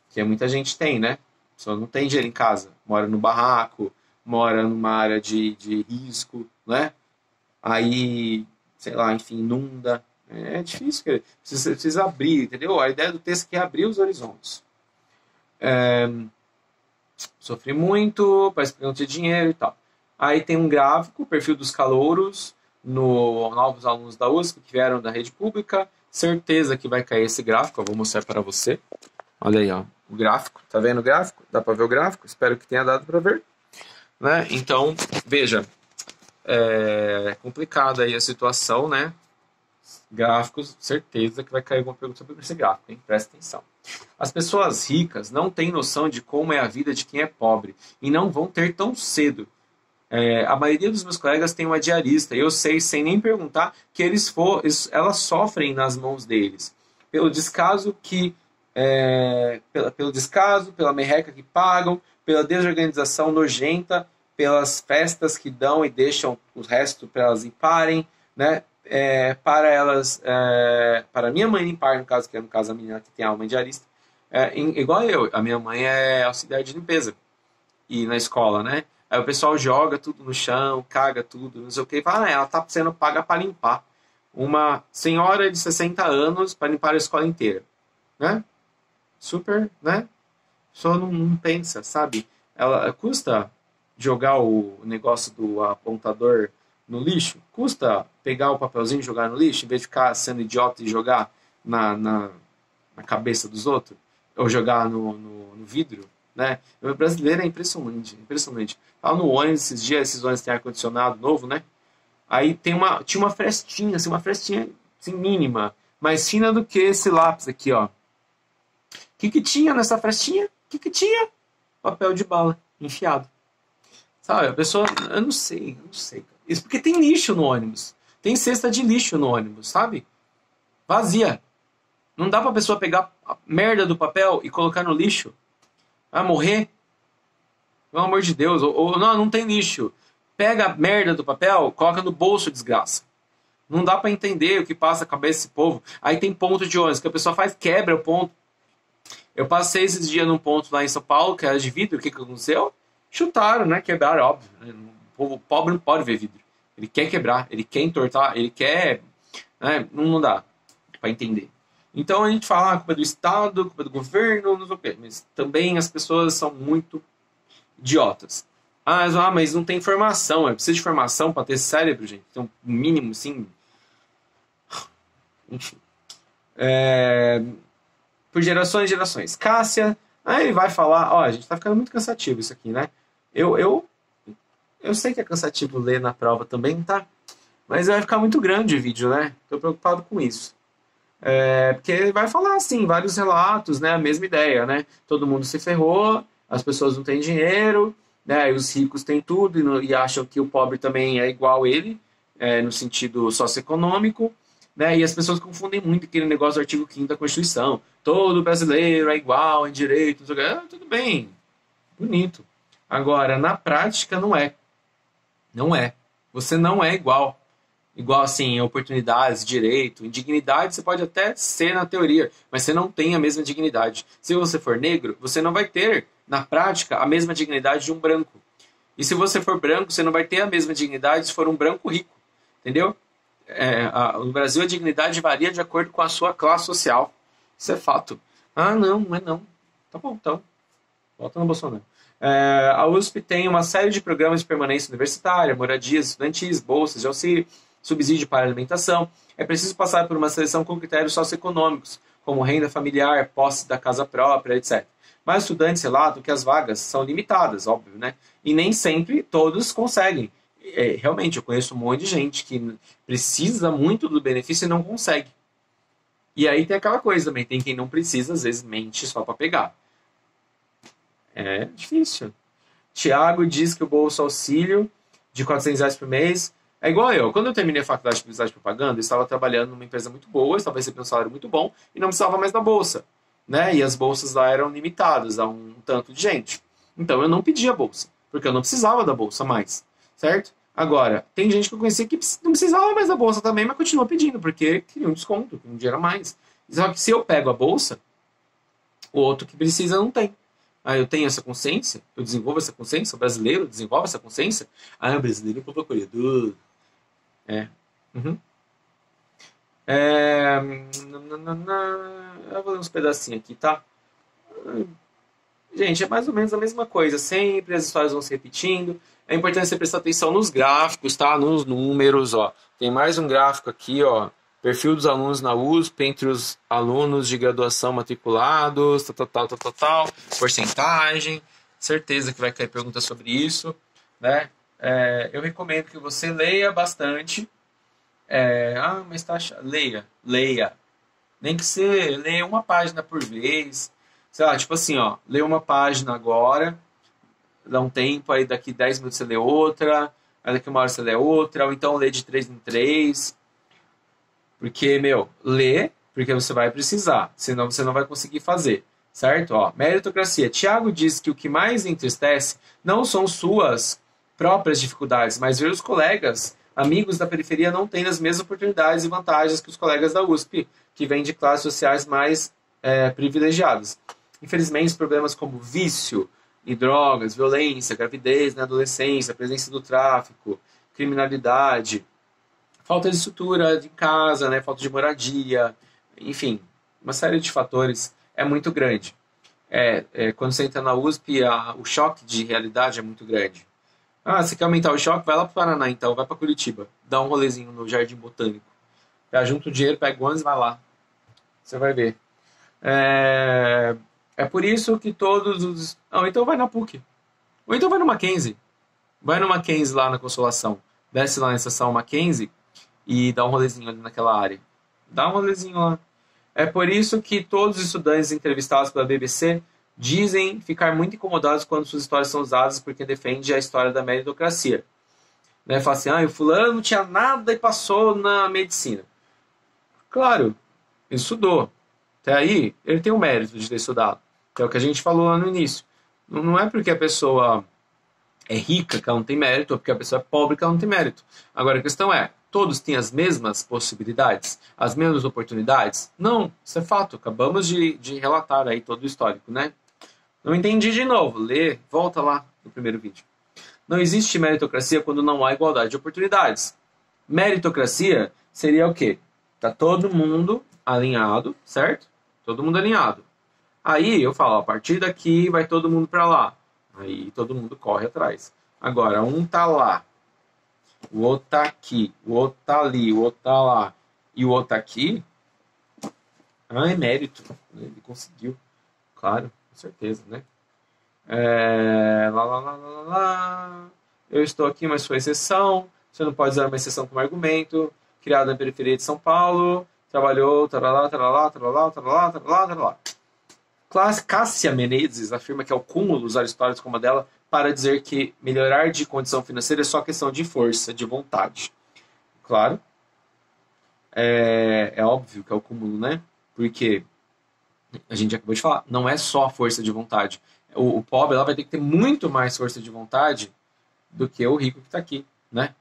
que muita gente tem, né? A pessoa não tem dinheiro em casa, mora no barraco, mora numa área de risco, né? Aí, sei lá, enfim, inunda. É difícil, cara. Precisa abrir, entendeu? A ideia do texto é abrir os horizontes. Sofri muito, parece que não tinha dinheiro e tal. Aí tem um gráfico, perfil dos calouros, novos alunos da USP que vieram da rede pública. Certeza que vai cair esse gráfico, eu vou mostrar para você. Olha aí, ó, o gráfico. Tá vendo o gráfico? Dá para ver o gráfico? Espero que tenha dado para ver. Né? Então, veja, é complicada aí a situação, né? Gráficos, certeza que vai cair alguma pergunta sobre esse gráfico, hein? Presta atenção. As pessoas ricas não têm noção de como é a vida de quem é pobre e não vão ter tão cedo. A maioria dos meus colegas tem uma diarista e eu sei, sem nem perguntar, que elas sofrem nas mãos deles. Pelo descaso pela merreca que pagam, pela desorganização nojenta, pelas festas que dão e deixam o resto para elas limparem, né? Para minha mãe limpar, no caso, que é no caso a menina que tem alma diarista, igual eu, a minha mãe é auxiliar de limpeza e na escola, né? Aí o pessoal joga tudo no chão, caga tudo, não sei o que, e fala, ela tá sendo paga para limpar. Uma senhora de 60 anos para limpar a escola inteira, né? Super, né? Só não pensa, sabe? Ela custa jogar o negócio do apontador no lixo? Custa pegar o papelzinho e jogar no lixo, em vez de ficar sendo idiota e jogar na cabeça dos outros? Ou jogar no vidro, né? O brasileiro é impressionante, impressionante. Lá no ônibus, esses ônibus têm ar-condicionado novo, né? Aí tinha uma frestinha assim, mínima, mais fina do que esse lápis aqui, ó. O que tinha nessa frestinha? O que tinha? Papel de bala enfiado. Sabe, a pessoa, eu não sei. Isso porque tem lixo no ônibus. Tem cesta de lixo no ônibus, sabe? Vazia. Não dá pra pessoa pegar a merda do papel e colocar no lixo. Vai morrer? Pelo amor de Deus. Ou não tem lixo. Pega a merda do papel, coloca no bolso, desgraça. Não dá pra entender o que passa na cabeça desse povo. Aí tem ponto de ônibus, que a pessoa quebra o ponto. Eu passei esses dias num ponto lá em São Paulo, que era de vidro, o que aconteceu? Chutaram, né? Quebraram, óbvio. O pobre não pode ver vidro. Ele quer quebrar, ele quer entortar, ele quer... Né? Não dá para entender. Então a gente fala, culpa do Estado, culpa do governo, não sei o quê. Mas também as pessoas são muito idiotas. Mas não tem informação. É preciso de informação para ter cérebro, gente. Então, um mínimo, sim. Enfim. Por gerações e gerações. Cássia, aí ele vai falar, a gente tá ficando muito cansativo isso aqui, né? Eu sei que é cansativo ler na prova também, tá? Mas vai ficar muito grande o vídeo, né? Tô preocupado com isso. Porque ele vai falar, assim, vários relatos, né? A mesma ideia, né? Todo mundo se ferrou, as pessoas não têm dinheiro, né? E os ricos têm tudo e acham que o pobre também é igual ele, no sentido socioeconômico. Né? E as pessoas confundem muito aquele negócio do artigo 5º da Constituição. Todo brasileiro é igual em direito. Não sei o que. Tudo bem, bonito. Agora, na prática, não é. Não é. Você não é igual. Igual, assim, em oportunidades, direito, em dignidade, você pode até ser na teoria, mas você não tem a mesma dignidade. Se você for negro, você não vai ter, na prática, a mesma dignidade de um branco. E se você for branco, você não vai ter a mesma dignidade se for um branco rico. Entendeu? No Brasil a dignidade varia de acordo com a sua classe social. Isso é fato. Não é não. Tá bom, então. Volta no Bolsonaro. A USP tem uma série de programas de permanência universitária, moradias estudantis, bolsas de auxílio, subsídio para alimentação. É preciso passar por uma seleção com critérios socioeconômicos, como renda familiar, posse da casa própria, etc. Mas estudantes relatam que as vagas são limitadas, óbvio, né? E nem sempre todos conseguem. Realmente, eu conheço um monte de gente que precisa muito do benefício e não consegue. E aí tem aquela coisa também, tem quem não precisa, às vezes mente só para pegar. É difícil. Tiago diz que o Bolsa Auxílio de R$400 por mês é igual eu. Quando eu terminei a faculdade de publicidade e propaganda, eu estava trabalhando numa empresa muito boa, estava recebendo um salário muito bom e não precisava mais da bolsa. Né? E as bolsas lá eram limitadas a um tanto de gente. Então eu não pedia bolsa, porque eu não precisava da bolsa mais. Certo? Agora, tem gente que eu conheci que não precisava mais da bolsa também, mas continua pedindo, porque queria um desconto, um dinheiro a mais. Só que se eu pego a bolsa, o outro que precisa não tem. Eu tenho essa consciência, eu desenvolvo essa consciência, o brasileiro desenvolve essa consciência. O brasileiro é um pouco acolhedor. Eu vou ler uns pedacinhos aqui, tá? Gente, é mais ou menos a mesma coisa. Sempre as histórias vão se repetindo. É importante você prestar atenção nos gráficos, tá? Nos números, ó. Tem mais um gráfico aqui, ó. Perfil dos alunos na USP, entre os alunos de graduação matriculados, tal. Porcentagem. Certeza que vai cair pergunta sobre isso, né? Eu recomendo que você leia bastante. Mas tá... Leia. Nem que você leia uma página por vez. Sei lá, tipo assim, ó. Lê uma página agora, dá um tempo, aí daqui 10 minutos você lê outra, aí daqui 1 hora você lê outra, ou então lê de 3 em 3. Porque, lê, porque você vai precisar, senão você não vai conseguir fazer, certo? Meritocracia. Tiago diz que o que mais entristece não são suas próprias dificuldades, mas ver os colegas, amigos da periferia não têm as mesmas oportunidades e vantagens que os colegas da USP, que vêm de classes sociais mais privilegiadas. Infelizmente, problemas como vício em drogas, violência, gravidez na adolescência, presença do tráfico, criminalidade, falta de estrutura de casa, né, falta de moradia, enfim, uma série de fatores é muito grande. Quando você entra na USP, o choque de realidade é muito grande. Você quer aumentar o choque? Vai lá para o Paraná, então, vai para Curitiba, dá um rolezinho no Jardim Botânico. Junta o dinheiro, pega o ônibus e vai lá. Você vai ver. É por isso que todos os... então vai na PUC. Ou então vai no Mackenzie. Vai no Mackenzie lá na Consolação. Desce lá na estação Mackenzie e dá um rolezinho ali naquela área. Dá um rolezinho lá. É por isso que todos os estudantes entrevistados pela BBC dizem ficar muito incomodados quando suas histórias são usadas porque defende a história da meritocracia. Né? Fala assim, o fulano não tinha nada e passou na medicina. Claro, ele estudou. Até aí, ele tem o mérito de ter estudado. Que é o que a gente falou lá no início. Não é porque a pessoa é rica que ela não tem mérito, ou porque a pessoa é pobre que ela não tem mérito. Agora, a questão é, todos têm as mesmas possibilidades, as mesmas oportunidades? Não, isso é fato. Acabamos de relatar aí todo o histórico, né? Não entendi de novo. Lê, volta lá no primeiro vídeo. Não existe meritocracia quando não há igualdade de oportunidades. Meritocracia seria o quê? Tá todo mundo alinhado, certo? Todo mundo alinhado. Aí eu falo, a partir daqui vai todo mundo para lá. Aí todo mundo corre atrás. Agora, um tá lá, o outro tá aqui, o outro tá ali, o outro tá lá, e o outro tá aqui. É mérito. Ele conseguiu. Claro, com certeza, né? Lá. Eu estou aqui, mas foi exceção. Você não pode usar uma exceção como argumento. Criado na periferia de São Paulo. Trabalhou, taralá. Cássia Menezes afirma que é o cúmulo usar histórias como a dela para dizer que melhorar de condição financeira é só questão de força, de vontade. Claro. É óbvio que é o cúmulo, né? Porque a gente acabou de falar, não é só força de vontade. O pobre ela vai ter que ter muito mais força de vontade do que o rico que está aqui, né?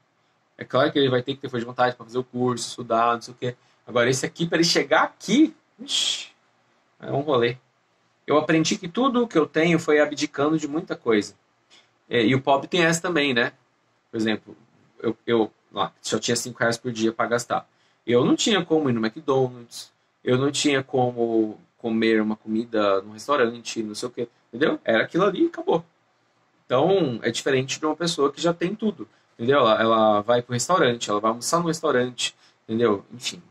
É claro que ele vai ter que ter força de vontade para fazer o curso, estudar, não sei o quê. Agora, esse aqui, para ele chegar aqui, é um rolê. Eu aprendi que tudo que eu tenho foi abdicando de muita coisa. E o pobre tem essa também, né? Por exemplo, eu só tinha R$5 por dia para gastar. Eu não tinha como ir no McDonald's, eu não tinha como comer uma comida num restaurante, não sei o quê, entendeu? Era aquilo ali e acabou. Então, é diferente de uma pessoa que já tem tudo, entendeu? Ela vai pro restaurante, ela vai almoçar no restaurante, entendeu? Enfim,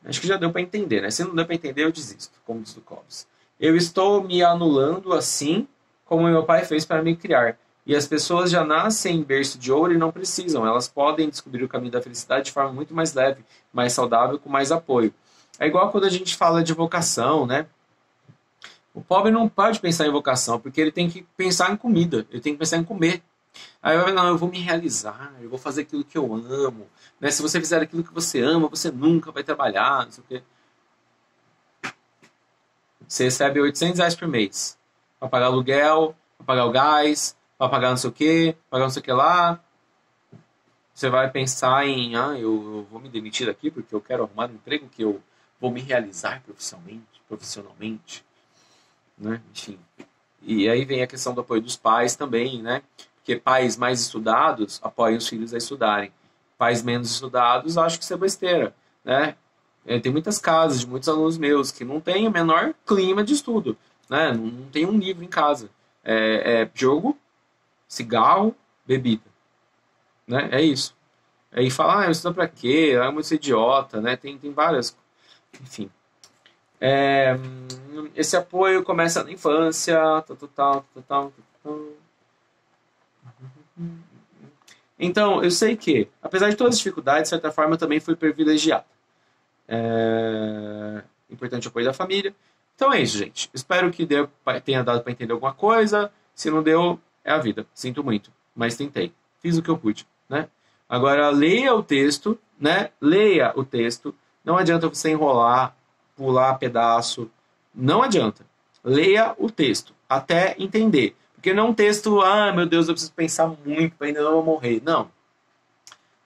acho que já deu para entender, né? Se não deu para entender, eu desisto, como diz o Clóvis. Eu estou me anulando assim como meu pai fez para me criar. E as pessoas já nascem em berço de ouro e não precisam. Elas podem descobrir o caminho da felicidade de forma muito mais leve, mais saudável, com mais apoio. É igual quando a gente fala de vocação, né? O pobre não pode pensar em vocação, porque ele tem que pensar em comida, ele tem que pensar em comer. Aí eu vou me realizar, eu vou fazer aquilo que eu amo. Né? Se você fizer aquilo que você ama, você nunca vai trabalhar, não sei o quê. Você recebe R$800 por mês. Para pagar aluguel, para pagar o gás, para pagar não sei o quê, pagar não sei o que lá. Você vai pensar em, eu vou me demitir daqui porque eu quero arrumar um emprego que eu vou me realizar profissionalmente. Né? Enfim. E aí vem a questão do apoio dos pais também, né? Porque pais mais estudados apoiam os filhos a estudarem. Pais menos estudados acham que isso é besteira, né? Tem muitas casas de muitos alunos meus que não tem o menor clima de estudo, né? Não tem um livro em casa. É jogo, cigarro, bebida. Né? É isso. Aí fala, eu estudo pra quê? Eu vou ser idiota, né? Tem várias... Enfim. Esse apoio começa na infância. Então, eu sei que, apesar de todas as dificuldades, de certa forma, eu também fui privilegiado. Importante o apoio da família. Então é isso, gente. Espero que tenha dado para entender alguma coisa. Se não deu, é a vida. Sinto muito, mas tentei. Fiz o que eu pude, né? Agora, leia o texto, né? Leia o texto. Não adianta você enrolar, pular pedaço. Não adianta. Leia o texto até entender. Porque não é um texto, meu Deus, eu preciso pensar muito para ainda não morrer. Não.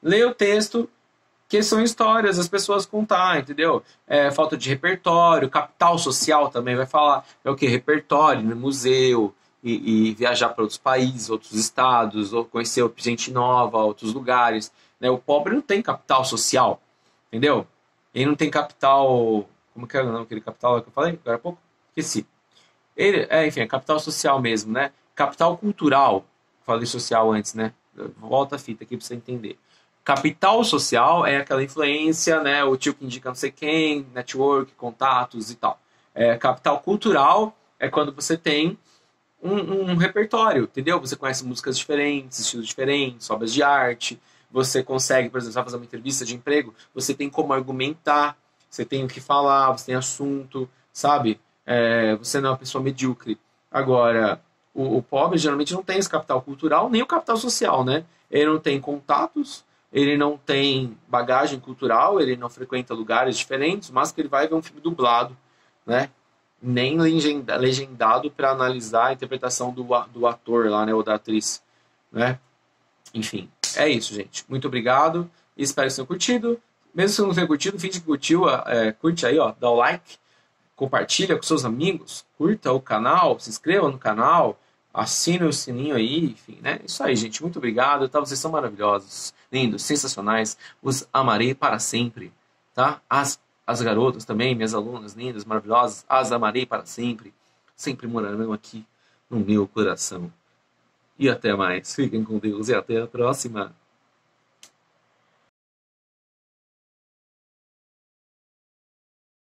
Leia o texto, que são histórias, as pessoas contar, entendeu? Falta de repertório, capital social também vai falar. É o que? Repertório no museu, e viajar para outros países, outros estados, ou conhecer gente nova, outros lugares. Né? O pobre não tem capital social, entendeu? Ele não tem capital... Como que era o nome daquele capital que eu falei agora há pouco? Esqueci. Enfim, é capital social mesmo, né? Capital cultural. Falei social antes, né? Volta a fita aqui para você entender. Capital social é aquela influência, né? O tio que indica não sei quem, network, contatos e tal. Capital cultural é quando você tem um repertório, entendeu? Você conhece músicas diferentes, estilos diferentes, obras de arte. Você consegue, por exemplo, fazer uma entrevista de emprego, você tem como argumentar, você tem o que falar, você tem assunto, sabe? Você não é uma pessoa medíocre. Agora, o pobre geralmente não tem esse capital cultural, nem o capital social, né? Ele não tem contatos, ele não tem bagagem cultural, ele não frequenta lugares diferentes, mas que ele vai ver um filme dublado, né? Nem legendado para analisar a interpretação do ator lá, né? Ou da atriz, né? Enfim, é isso, gente. Muito obrigado. E espero que tenham curtido. Mesmo se não tenha curtido, finge que curtiu, curte aí, ó, dá o like, compartilha com seus amigos, curta o canal, se inscreva no canal, assine o sininho aí, enfim, né? Isso aí, gente. Muito obrigado, tá? Vocês são maravilhosos, lindos, sensacionais. Os amarei para sempre, tá? As garotas também, minhas alunas lindas, maravilhosas, as amarei para sempre. Sempre morarão aqui no meu coração. E até mais. Fiquem com Deus e até a próxima.